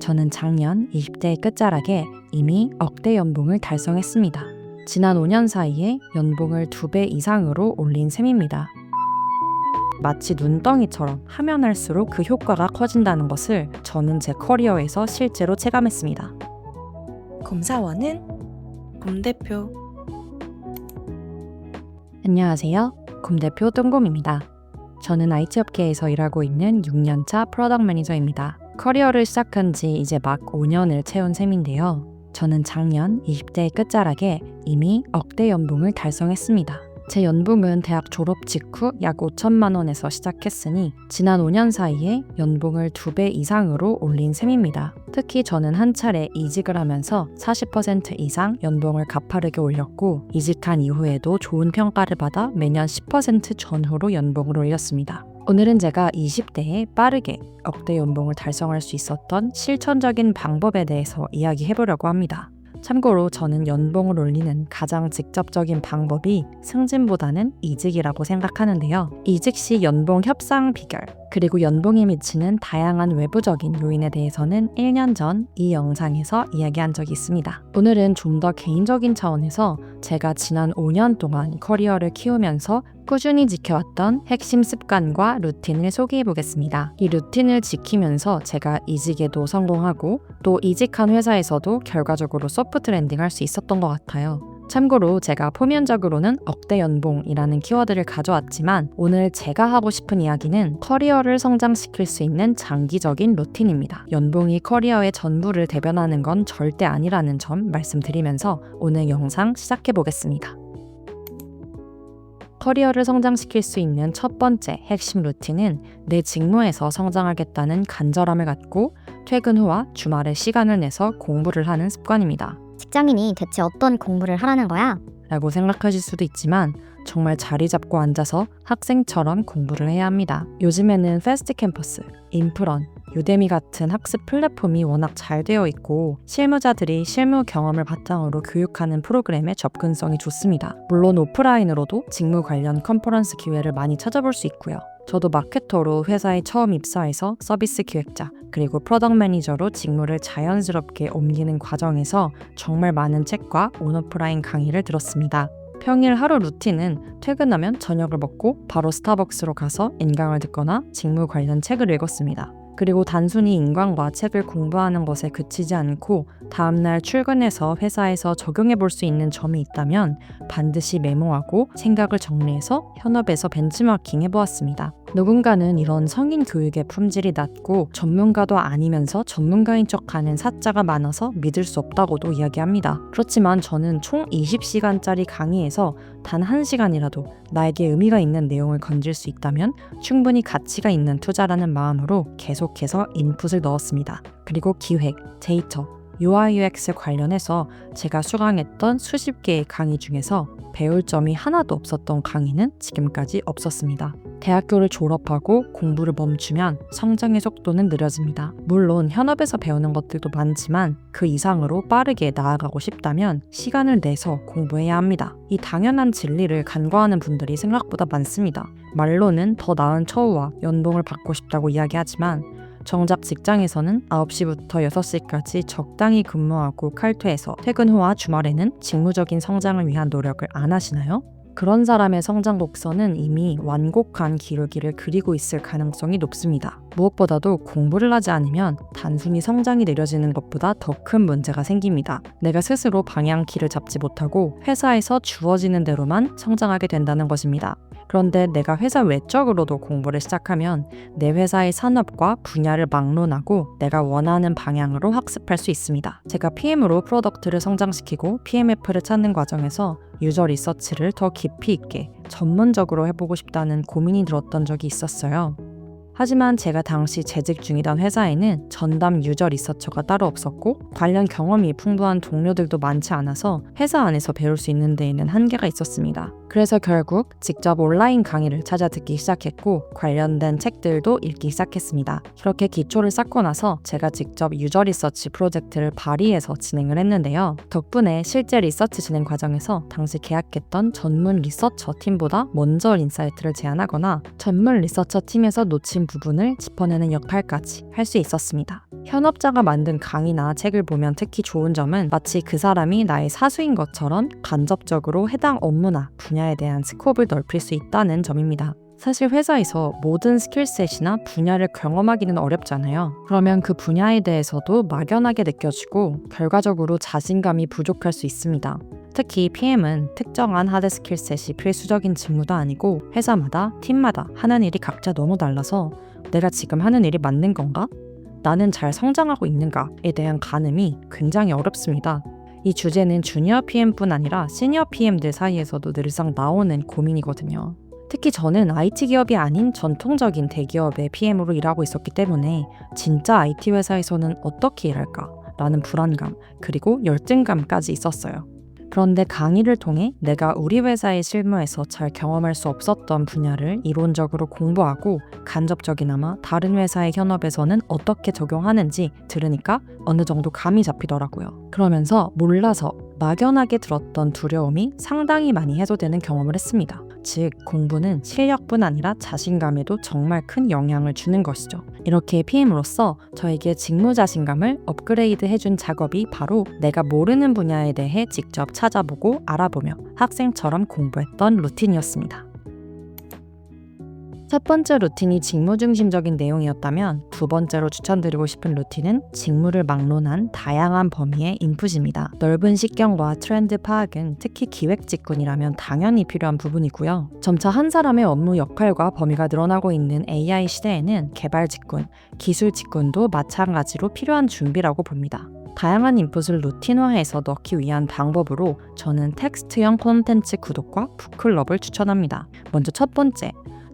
저는 작년 20대의 끝자락에 이미 억대 연봉을 달성했습니다. 지난 5년 사이에 연봉을 2배 이상으로 올린 셈입니다. 마치 눈덩이처럼 하면 할수록 그 효과가 커진다는 것을 저는 제 커리어에서 실제로 체감했습니다. 검사원은 곰대표. 안녕하세요. 곰대표 똥곰입니다. 저는 IT 업계에서 일하고 있는 6년차 프로덕트 매니저입니다. 커리어를 시작한 지 이제 막 5년을 채운 셈인데요. 저는 작년 20대의 끝자락에 이미 억대 연봉을 달성했습니다. 제 연봉은 대학 졸업 직후 약 5천만 원에서 시작했으니 지난 5년 사이에 연봉을 2배 이상으로 올린 셈입니다. 특히 저는 한 차례 이직을 하면서 40% 이상 연봉을 가파르게 올렸고 이직한 이후에도 좋은 평가를 받아 매년 10% 전후로 연봉을 올렸습니다. 오늘은 제가 20대에 빠르게 억대 연봉을 달성할 수 있었던 실천적인 방법에 대해서 이야기해보려고 합니다. 참고로 저는 연봉을 올리는 가장 직접적인 방법이 승진보다는 이직이라고 생각하는데요. 이직 시 연봉 협상 비결, 그리고 연봉에 미치는 다양한 외부적인 요인에 대해서는 1년 전 이 영상에서 이야기한 적이 있습니다. 오늘은 좀 더 개인적인 차원에서 제가 지난 5년 동안 커리어를 키우면서 꾸준히 지켜왔던 핵심 습관과 루틴을 소개해 보겠습니다. 이 루틴을 지키면서 제가 이직에도 성공하고 또 이직한 회사에서도 결과적으로 소프트 랜딩 할 수 있었던 것 같아요. 참고로 제가 표면적으로는 억대 연봉이라는 키워드를 가져왔지만 오늘 제가 하고 싶은 이야기는 커리어를 성장시킬 수 있는 장기적인 루틴입니다. 연봉이 커리어의 전부를 대변하는 건 절대 아니라는 점 말씀드리면서 오늘 영상 시작해 보겠습니다. 커리어를 성장시킬 수 있는 첫 번째 핵심 루틴은 내 직무에서 성장하겠다는 간절함을 갖고 퇴근 후와 주말에 시간을 내서 공부를 하는 습관입니다. 직장인이 대체 어떤 공부를 하라는 거야? 라고 생각하실 수도 있지만 정말 자리 잡고 앉아서 학생처럼 공부를 해야 합니다. 요즘에는 패스트 캠퍼스, 인프런, 유데미 같은 학습 플랫폼이 워낙 잘 되어 있고 실무자들이 실무 경험을 바탕으로 교육하는 프로그램의 접근성이 좋습니다. 물론 오프라인으로도 직무 관련 컨퍼런스 기회를 많이 찾아볼 수 있고요. 저도 마케터로 회사에 처음 입사해서 서비스 기획자 그리고 프로덕트 매니저로 직무를 자연스럽게 옮기는 과정에서 정말 많은 책과 온오프라인 강의를 들었습니다. 평일 하루 루틴은 퇴근하면 저녁을 먹고 바로 스타벅스로 가서 인강을 듣거나 직무 관련 책을 읽었습니다. 그리고 단순히 인강과 책을 공부하는 것에 그치지 않고 다음날 출근해서 회사에서 적용해 볼 수 있는 점이 있다면 반드시 메모하고 생각을 정리해서 현업에서 벤치마킹 해보았습니다. 누군가는 이런 성인 교육의 품질이 낮고 전문가도 아니면서 전문가인 척하는 사자가 많아서 믿을 수 없다고도 이야기합니다. 그렇지만 저는 총 20시간짜리 강의에서 단 1시간이라도 나에게 의미가 있는 내용을 건질 수 있다면 충분히 가치가 있는 투자라는 마음으로 계속해서 인풋을 넣었습니다. 그리고 기획, 데이터, UI UX 관련해서 제가 수강했던 수십 개의 강의 중에서 배울 점이 하나도 없었던 강의는 지금까지 없었습니다. 대학교를 졸업하고 공부를 멈추면 성장의 속도는 느려집니다. 물론 현업에서 배우는 것들도 많지만 그 이상으로 빠르게 나아가고 싶다면 시간을 내서 공부해야 합니다. 이 당연한 진리를 간과하는 분들이 생각보다 많습니다. 말로는 더 나은 처우와 연봉을 받고 싶다고 이야기하지만 정작 직장에서는 9시부터 6시까지 적당히 근무하고 칼퇴해서 퇴근 후와 주말에는 직무적인 성장을 위한 노력을 안 하시나요? 그런 사람의 성장 곡선은 이미 완곡한 기울기를 그리고 있을 가능성이 높습니다. 무엇보다도 공부를 하지 않으면 단순히 성장이 느려지는 것보다 더 큰 문제가 생깁니다. 내가 스스로 방향키를 잡지 못하고 회사에서 주어지는 대로만 성장하게 된다는 것입니다. 그런데 내가 회사 외적으로도 공부를 시작하면 내 회사의 산업과 분야를 막론하고 내가 원하는 방향으로 학습할 수 있습니다. 제가 PM으로 프로덕트를 성장시키고 PMF를 찾는 과정에서 유저 리서치를 더 깊이 있게 전문적으로 해보고 싶다는 고민이 들었던 적이 있었어요. 하지만 제가 당시 재직 중이던 회사에는 전담 유저 리서처가 따로 없었고 관련 경험이 풍부한 동료들도 많지 않아서 회사 안에서 배울 수 있는 데에는 한계가 있었습니다. 그래서 결국 직접 온라인 강의를 찾아 듣기 시작했고 관련된 책들도 읽기 시작했습니다. 그렇게 기초를 쌓고 나서 제가 직접 유저 리서치 프로젝트를 발의해서 진행을 했는데요. 덕분에 실제 리서치 진행 과정에서 당시 계약했던 전문 리서처 팀보다 먼저 인사이트를 제안하거나 전문 리서처 팀에서 놓친 부분을 짚어내는 역할까지 할 수 있었습니다. 현업자가 만든 강의나 책을 보면 특히 좋은 점은 마치 그 사람이 나의 사수인 것처럼 간접적으로 해당 업무나 분야에 대한 스코프를 넓힐 수 있다는 점입니다. 사실 회사에서 모든 스킬셋이나 분야를 경험하기는 어렵잖아요. 그러면 그 분야에 대해서도 막연하게 느껴지고 결과적으로 자신감이 부족할 수 있습니다. 특히 PM은 특정한 하드 스킬셋이 필수적인 직무도 아니고 회사마다 팀마다 하는 일이 각자 너무 달라서 내가 지금 하는 일이 맞는 건가? 나는 잘 성장하고 있는가에 대한 가늠이 굉장히 어렵습니다. 이 주제는 주니어 PM뿐 아니라 시니어 PM들 사이에서도 늘상 나오는 고민이거든요. 특히 저는 IT 기업이 아닌 전통적인 대기업의 PM으로 일하고 있었기 때문에 진짜 IT 회사에서는 어떻게 일할까? 라는 불안감, 그리고 열등감까지 있었어요. 그런데 강의를 통해 내가 우리 회사의 실무에서 잘 경험할 수 없었던 분야를 이론적으로 공부하고 간접적이나마 다른 회사의 현업에서는 어떻게 적용하는지 들으니까 어느 정도 감이 잡히더라고요. 그러면서 몰라서 막연하게 들었던 두려움이 상당히 많이 해소되는 경험을 했습니다. 즉, 공부는 실력뿐 아니라 자신감에도 정말 큰 영향을 주는 것이죠. 이렇게 PM으로서 저에게 직무 자신감을 업그레이드 해준 작업이 바로 내가 모르는 분야에 대해 직접 찾아보고 알아보며 학생처럼 공부했던 루틴이었습니다. 첫 번째 루틴이 직무 중심적인 내용이었다면 두 번째로 추천드리고 싶은 루틴은 직무를 막론한 다양한 범위의 인풋입니다. 넓은 식견과 트렌드 파악은 특히 기획 직군이라면 당연히 필요한 부분이고요. 점차 한 사람의 업무 역할과 범위가 늘어나고 있는 AI 시대에는 개발 직군, 기술 직군도 마찬가지로 필요한 준비라고 봅니다. 다양한 인풋을 루틴화해서 넣기 위한 방법으로 저는 텍스트형 콘텐츠 구독과 북클럽을 추천합니다. 먼저 첫 번째,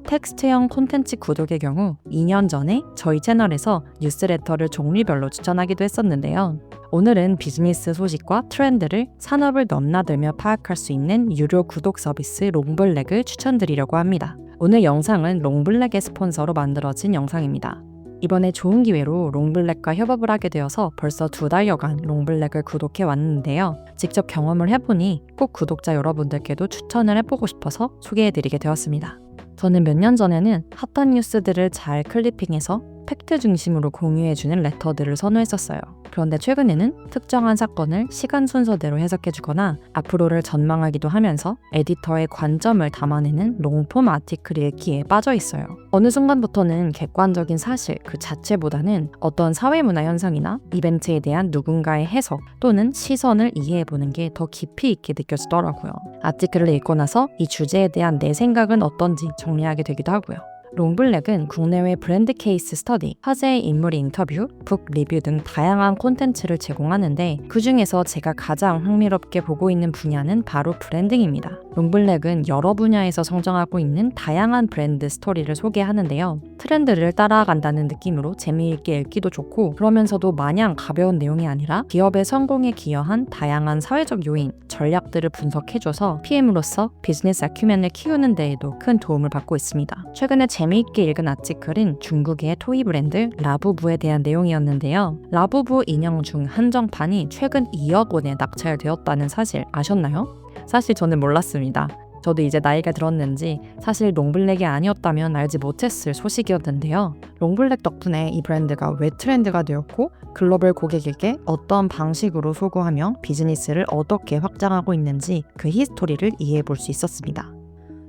텍스트형 콘텐츠 구독의 경우 2년 전에 저희 채널에서 뉴스레터를 종류별로 추천하기도 했었는데요. 오늘은 비즈니스 소식과 트렌드를 산업을 넘나들며 파악할 수 있는 유료 구독 서비스 롱블랙을 추천드리려고 합니다. 오늘 영상은 롱블랙의 스폰서로 만들어진 영상입니다. 이번에 좋은 기회로 롱블랙과 협업을 하게 되어서 벌써 2달여간 롱블랙을 구독해 왔는데요. 직접 경험을 해보니 꼭 구독자 여러분들께도 추천을 해보고 싶어서 소개해드리게 되었습니다. 저는 몇 년 전에는 핫한 뉴스들을 잘 클리핑해서 팩트 중심으로 공유해주는 레터들을 선호했었어요. 그런데 최근에는 특정한 사건을 시간 순서대로 해석해주거나 앞으로를 전망하기도 하면서 에디터의 관점을 담아내는 롱폼 아티클 읽기에 빠져 있어요. 어느 순간부터는 객관적인 사실 그 자체보다는 어떤 사회문화 현상이나 이벤트에 대한 누군가의 해석 또는 시선을 이해해보는 게 더 깊이 있게 느껴지더라고요. 아티클을 읽고 나서 이 주제에 대한 내 생각은 어떤지 정리하게 되기도 하고요. 롱블랙은 국내외 브랜드 케이스 스터디, 화제의 인물 인터뷰, 북 리뷰 등 다양한 콘텐츠를 제공하는데 그 중에서 제가 가장 흥미롭게 보고 있는 분야는 바로 브랜딩입니다. 롱블랙은 여러 분야에서 성장하고 있는 다양한 브랜드 스토리를 소개하는데요. 트렌드를 따라간다는 느낌으로 재미있게 읽기도 좋고 그러면서도 마냥 가벼운 내용이 아니라 기업의 성공에 기여한 다양한 사회적 요인, 전략들을 분석해줘서 PM으로서 비즈니스 아큐멘을 키우는 데에도 큰 도움을 받고 있습니다. 최근에 재미있게 읽은 아티클은 중국의 토이 브랜드 라부부에 대한 내용이었는데요. 라부부 인형 중 한정판이 최근 2억 원에 낙찰되었다는 사실 아셨나요? 사실 저는 몰랐습니다. 저도 이제 나이가 들었는지 사실 롱블랙이 아니었다면 알지 못했을 소식이었는데요. 롱블랙 덕분에 이 브랜드가 왜 트렌드가 되었고 글로벌 고객에게 어떤 방식으로 소구하며 비즈니스를 어떻게 확장하고 있는지 그 히스토리를 이해해 볼 수 있었습니다.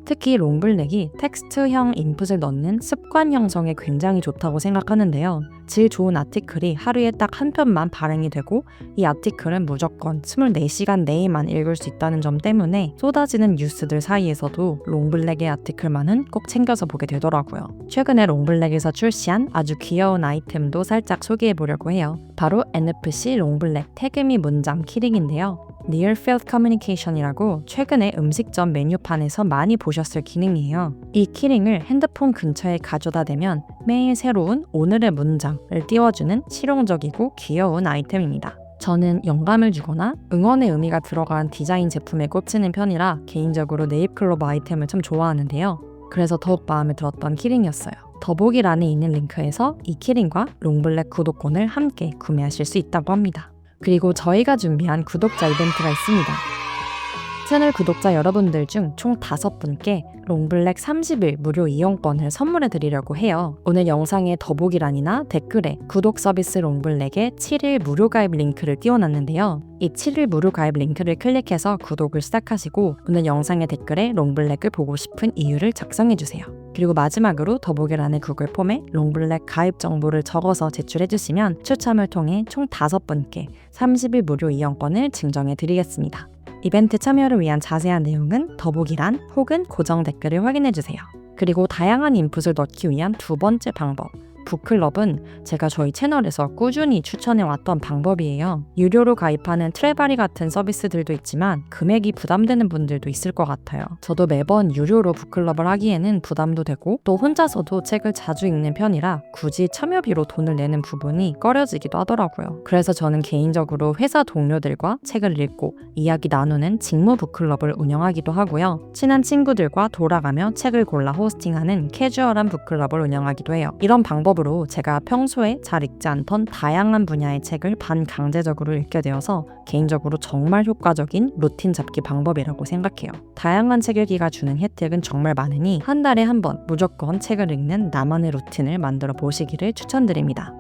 특히 롱블랙이 텍스트형 인풋을 넣는 습관 형성에 굉장히 좋다고 생각하는데요. 질 좋은 아티클이 하루에 딱 한 편만 발행이 되고 이 아티클은 무조건 24시간 내에만 읽을 수 있다는 점 때문에 쏟아지는 뉴스들 사이에서도 롱블랙의 아티클만은 꼭 챙겨서 보게 되더라고요. 최근에 롱블랙에서 출시한 아주 귀여운 아이템도 살짝 소개해보려고 해요. 바로 NFC 롱블랙 태그미 문장 키링인데요. Near Field Communication이라고 최근에 음식점 메뉴판에서 많이 보셨을 기능이에요. 이 키링을 핸드폰 근처에 가져다 대면 매일 새로운 오늘의 문장을 띄워주는 실용적이고 귀여운 아이템입니다. 저는 영감을 주거나 응원의 의미가 들어간 디자인 제품에 꽂히는 편이라 개인적으로 네잎클로버 아이템을 참 좋아하는데요. 그래서 더욱 마음에 들었던 키링이었어요. 더보기란에 있는 링크에서 이 키링과 롱블랙 구독권을 함께 구매하실 수 있다고 합니다. 그리고 저희가 준비한 구독자 이벤트가 있습니다. 채널 구독자 여러분들 중 총 5분께 롱블랙 30일 무료 이용권을 선물해 드리려고 해요. 오늘 영상의 더보기란이나 댓글에 구독 서비스 롱블랙의 7일 무료 가입 링크를 띄워놨는데요. 이 7일 무료 가입 링크를 클릭해서 구독을 시작하시고 오늘 영상의 댓글에 롱블랙을 보고 싶은 이유를 작성해주세요. 그리고 마지막으로 더보기란의 구글 폼에 롱블랙 가입 정보를 적어서 제출해주시면 추첨을 통해 총 5분께 30일 무료 이용권을 증정해 드리겠습니다. 이벤트 참여를 위한 자세한 내용은 더보기란 혹은 고정 댓글을 확인해주세요. 그리고 다양한 인풋을 넣기 위한 두 번째 방법, 북클럽은 제가 저희 채널에서 꾸준히 추천해왔던 방법이에요. 유료로 가입하는 트레바리 같은 서비스들도 있지만 금액이 부담되는 분들도 있을 것 같아요. 저도 매번 유료로 북클럽을 하기에는 부담도 되고 또 혼자서도 책을 자주 읽는 편이라 굳이 참여비로 돈을 내는 부분이 꺼려지기도 하더라고요. 그래서 저는 개인적으로 회사 동료들과 책을 읽고 이야기 나누는 직무 북클럽을 운영하기도 하고요. 친한 친구들과 돌아가며 책을 골라 호스팅하는 캐주얼한 북클럽을 운영하기도 해요. 이런 방법으로 제가 평소에 잘 읽지 않던 다양한 분야의 책을 반강제적으로 읽게 되어서 개인적으로 정말 효과적인 루틴 잡기 방법이라고 생각해요. 다양한 책 읽기가 주는 혜택은 정말 많으니 한 달에 한 번 무조건 책을 읽는 나만의 루틴을 만들어 보시기를 추천드립니다.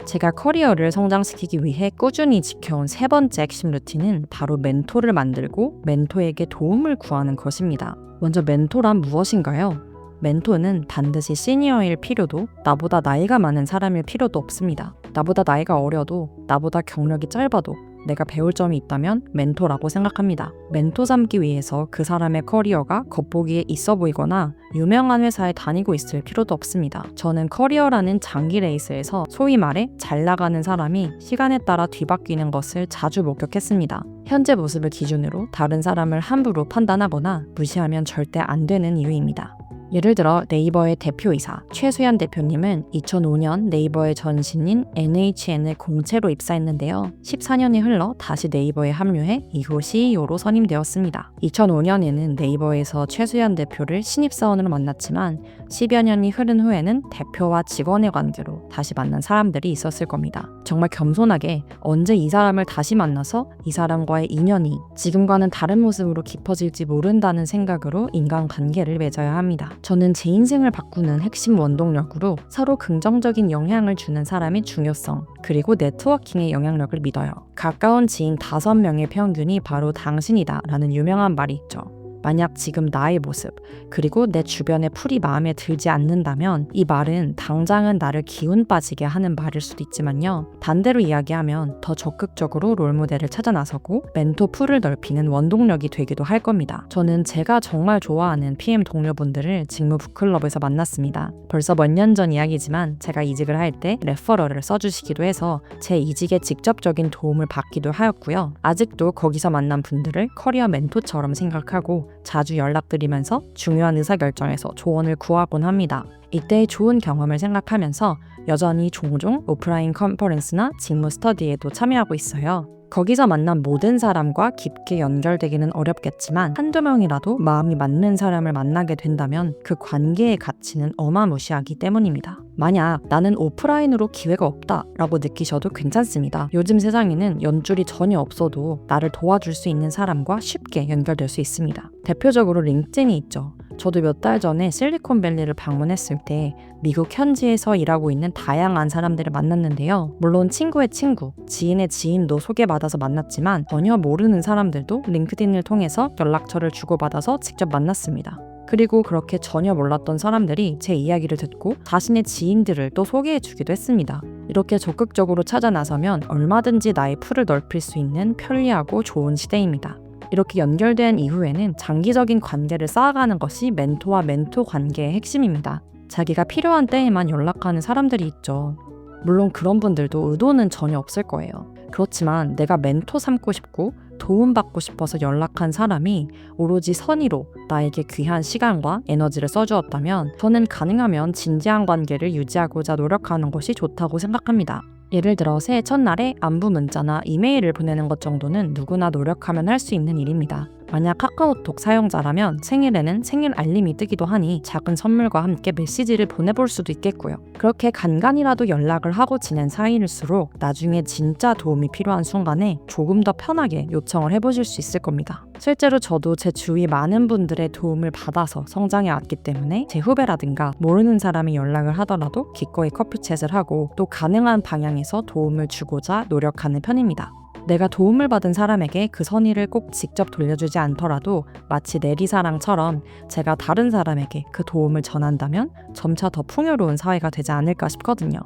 제가 커리어를 성장시키기 위해 꾸준히 지켜온 세 번째 핵심 루틴은 바로 멘토를 만들고 멘토에게 도움을 구하는 것입니다. 먼저 멘토란 무엇인가요? 멘토는 반드시 시니어일 필요도 나보다 나이가 많은 사람일 필요도 없습니다. 나보다 나이가 어려도 나보다 경력이 짧아도 내가 배울 점이 있다면 멘토라고 생각합니다. 멘토 삼기 위해서 그 사람의 커리어가 겉보기에 있어 보이거나 유명한 회사에 다니고 있을 필요도 없습니다. 저는 커리어라는 장기 레이스에서 소위 말해 잘 나가는 사람이 시간에 따라 뒤바뀌는 것을 자주 목격했습니다. 현재 모습을 기준으로 다른 사람을 함부로 판단하거나 무시하면 절대 안 되는 이유입니다. 예를 들어 네이버의 대표이사 최수연 대표님은 2005년 네이버의 전신인 NHN을 공채로 입사했는데요. 14년이 흘러 다시 네이버에 합류해 이후 CEO로 선임되었습니다. 2005년에는 네이버에서 최수연 대표를 신입사원으로 만났지만 10여 년이 흐른 후에는 대표와 직원의 관계로 다시 만난 사람들이 있었을 겁니다. 정말 겸손하게 언제 이 사람을 다시 만나서 이 사람과의 인연이 지금과는 다른 모습으로 깊어질지 모른다는 생각으로 인간관계를 맺어야 합니다. 저는 제 인생을 바꾸는 핵심 원동력으로 서로 긍정적인 영향을 주는 사람의 중요성 그리고 네트워킹의 영향력을 믿어요. 가까운 지인 5명의 평균이 바로 당신이다 라는 유명한 말이 있죠. 만약 지금 나의 모습 그리고 내 주변의 풀이 마음에 들지 않는다면 이 말은 당장은 나를 기운 빠지게 하는 말일 수도 있지만요. 반대로 이야기하면 더 적극적으로 롤모델을 찾아 나서고 멘토 풀을 넓히는 원동력이 되기도 할 겁니다. 저는 제가 정말 좋아하는 PM 동료분들을 직무 북클럽에서 만났습니다. 벌써 몇 년 전 이야기지만 제가 이직을 할 때 레퍼럴을 써주시기도 해서 제 이직에 직접적인 도움을 받기도 하였고요. 아직도 거기서 만난 분들을 커리어 멘토처럼 생각하고 자주 연락드리면서 중요한 의사결정에서 조언을 구하곤 합니다. 이때의 좋은 경험을 생각하면서 여전히 종종 오프라인 컨퍼런스나 직무 스터디에도 참여하고 있어요. 거기서 만난 모든 사람과 깊게 연결되기는 어렵겠지만 한두 명이라도 마음이 맞는 사람을 만나게 된다면 그 관계의 가치는 어마무시하기 때문입니다. 만약 나는 오프라인으로 기회가 없다 라고 느끼셔도 괜찮습니다. 요즘 세상에는 연줄이 전혀 없어도 나를 도와줄 수 있는 사람과 쉽게 연결될 수 있습니다. 대표적으로 링크드인이 있죠. 저도 몇 달 전에 실리콘밸리를 방문했을 때 미국 현지에서 일하고 있는 다양한 사람들을 만났는데요. 물론 친구의 친구, 지인의 지인도 소개받아서 만났지만 전혀 모르는 사람들도 링크드인을 통해서 연락처를 주고받아서 직접 만났습니다. 그리고 그렇게 전혀 몰랐던 사람들이 제 이야기를 듣고 자신의 지인들을 또 소개해주기도 했습니다. 이렇게 적극적으로 찾아 나서면 얼마든지 나의 풀을 넓힐 수 있는 편리하고 좋은 시대입니다. 이렇게 연결된 이후에는 장기적인 관계를 쌓아가는 것이 멘토와 멘토 관계의 핵심입니다. 자기가 필요한 때에만 연락하는 사람들이 있죠. 물론 그런 분들도 의도는 전혀 없을 거예요. 그렇지만 내가 멘토 삼고 싶고 도움받고 싶어서 연락한 사람이 오로지 선의로 나에게 귀한 시간과 에너지를 써주었다면 저는 가능하면 진지한 관계를 유지하고자 노력하는 것이 좋다고 생각합니다. 예를 들어 새해 첫날에 안부 문자나 이메일을 보내는 것 정도는 누구나 노력하면 할 수 있는 일입니다. 만약 카카오톡 사용자라면 생일에는 생일 알림이 뜨기도 하니 작은 선물과 함께 메시지를 보내볼 수도 있겠고요. 그렇게 간간이라도 연락을 하고 지낸 사이일수록 나중에 진짜 도움이 필요한 순간에 조금 더 편하게 요청을 해보실 수 있을 겁니다. 실제로 저도 제 주위 많은 분들의 도움을 받아서 성장해 왔기 때문에 제 후배라든가 모르는 사람이 연락을 하더라도 기꺼이 커피챗을 하고 또 가능한 방향에서 도움을 주고자 노력하는 편입니다. 내가 도움을 받은 사람에게 그 선의를 꼭 직접 돌려주지 않더라도 마치 내리사랑처럼 제가 다른 사람에게 그 도움을 전한다면 점차 더 풍요로운 사회가 되지 않을까 싶거든요.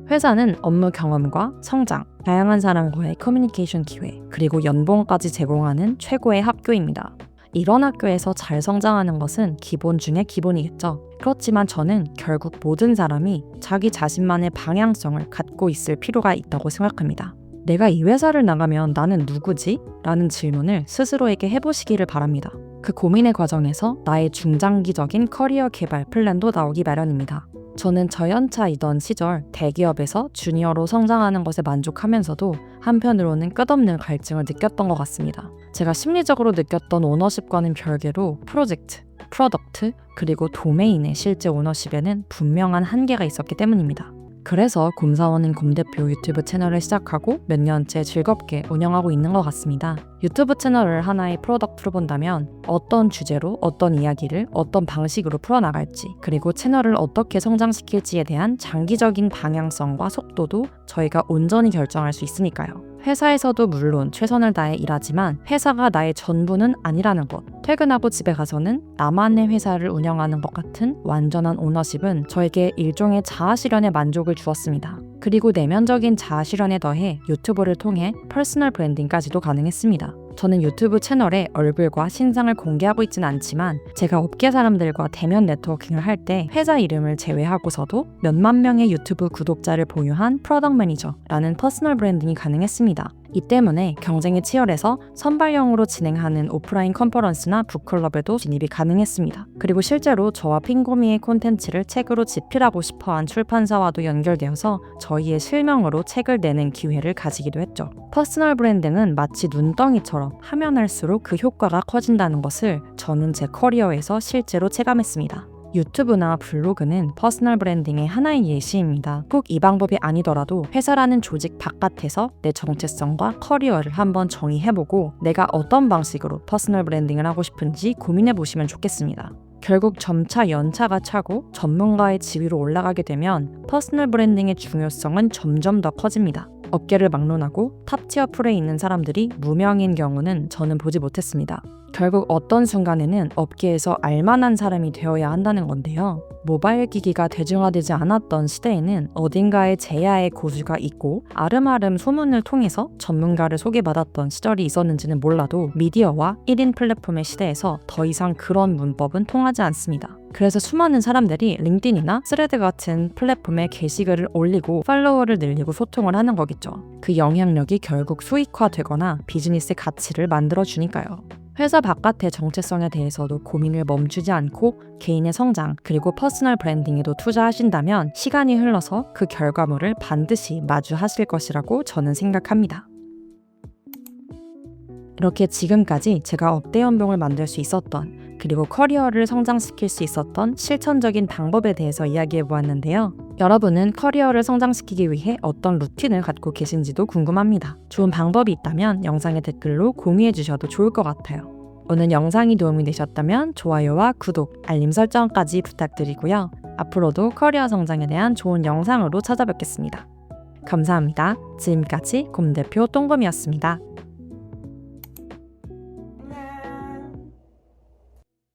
회사는 업무 경험과 성장, 다양한 사람과의 커뮤니케이션 기회, 그리고 연봉까지 제공하는 최고의 학교입니다. 이런 학교에서 잘 성장하는 것은 기본 중에 기본이겠죠. 그렇지만 저는 결국 모든 사람이 자기 자신만의 방향성을 갖고 있을 필요가 있다고 생각합니다. 내가 이 회사를 나가면 나는 누구지? 라는 질문을 스스로에게 해보시기를 바랍니다. 그 고민의 과정에서 나의 중장기적인 커리어 개발 플랜도 나오기 마련입니다. 저는 저연차이던 시절 대기업에서 주니어로 성장하는 것에 만족하면서도 한편으로는 끝없는 갈증을 느꼈던 것 같습니다. 제가 심리적으로 느꼈던 오너십과는 별개로 프로젝트, 프로덕트, 그리고 도메인의 실제 오너십에는 분명한 한계가 있었기 때문입니다. 그래서 곰사원은 곰대표 유튜브 채널을 시작하고 몇 년째 즐겁게 운영하고 있는 것 같습니다. 유튜브 채널을 하나의 프로덕트로 본다면 어떤 주제로 어떤 이야기를 어떤 방식으로 풀어나갈지 그리고 채널을 어떻게 성장시킬지에 대한 장기적인 방향성과 속도도 저희가 온전히 결정할 수 있으니까요. 회사에서도 물론 최선을 다해 일하지만 회사가 나의 전부는 아니라는 것. 퇴근하고 집에 가서는 나만의 회사를 운영하는 것 같은 완전한 오너십은 저에게 일종의 자아실현의 만족을 주었습니다. 그리고 내면적인 자아실현에 더해 유튜브를 통해 퍼스널 브랜딩까지도 가능했습니다. 저는 유튜브 채널에 얼굴과 신상을 공개하고 있지는 않지만 제가 업계 사람들과 대면 네트워킹을 할 때 회사 이름을 제외하고서도 몇만 명의 유튜브 구독자를 보유한 프로덕트 매니저라는 퍼스널 브랜딩이 가능했습니다. 이 때문에 경쟁이 치열해서 선발형으로 진행하는 오프라인 컨퍼런스나 북클럽에도 진입이 가능했습니다. 그리고 실제로 저와 핑고미의 콘텐츠를 책으로 집필하고 싶어한 출판사와도 연결되어서 저희의 실명으로 책을 내는 기회를 가지기도 했죠. 퍼스널 브랜딩은 마치 눈덩이처럼 하면 할수록 그 효과가 커진다는 것을 저는 제 커리어에서 실제로 체감했습니다. 유튜브나 블로그는 퍼스널 브랜딩의 하나의 예시입니다. 꼭 이 방법이 아니더라도 회사라는 조직 바깥에서 내 정체성과 커리어를 한번 정의해보고 내가 어떤 방식으로 퍼스널 브랜딩을 하고 싶은지 고민해보시면 좋겠습니다. 결국 점차 연차가 차고 전문가의 지위로 올라가게 되면 퍼스널 브랜딩의 중요성은 점점 더 커집니다. 업계를 막론하고 탑티어 풀에 있는 사람들이 무명인 경우는 저는 보지 못했습니다. 결국 어떤 순간에는 업계에서 알만한 사람이 되어야 한다는 건데요. 모바일 기기가 대중화되지 않았던 시대에는 어딘가에 제야의 고수가 있고 아름아름 소문을 통해서 전문가를 소개받았던 시절이 있었는지는 몰라도 미디어와 1인 플랫폼의 시대에서 더 이상 그런 문법은 통하지 않습니다. 그래서 수많은 사람들이 링크드인이나 스레드 같은 플랫폼에 게시글을 올리고 팔로워를 늘리고 소통을 하는 거겠죠. 그 영향력이 결국 수익화되거나 비즈니스의 가치를 만들어주니까요. 회사 바깥의 정체성에 대해서도 고민을 멈추지 않고 개인의 성장 그리고 퍼스널 브랜딩에도 투자하신다면 시간이 흘러서 그 결과물을 반드시 마주하실 것이라고 저는 생각합니다. 이렇게 지금까지 제가 업대 연봉을 만들 수 있었던 그리고 커리어를 성장시킬 수 있었던 실천적인 방법에 대해서 이야기해 보았는데요. 여러분은 커리어를 성장시키기 위해 어떤 루틴을 갖고 계신지도 궁금합니다. 좋은 방법이 있다면 영상의 댓글로 공유해 주셔도 좋을 것 같아요. 오늘 영상이 도움이 되셨다면 좋아요와 구독, 알림 설정까지 부탁드리고요. 앞으로도 커리어 성장에 대한 좋은 영상으로 찾아뵙겠습니다. 감사합니다. 지금까지 곰대표 똥곰이었습니다.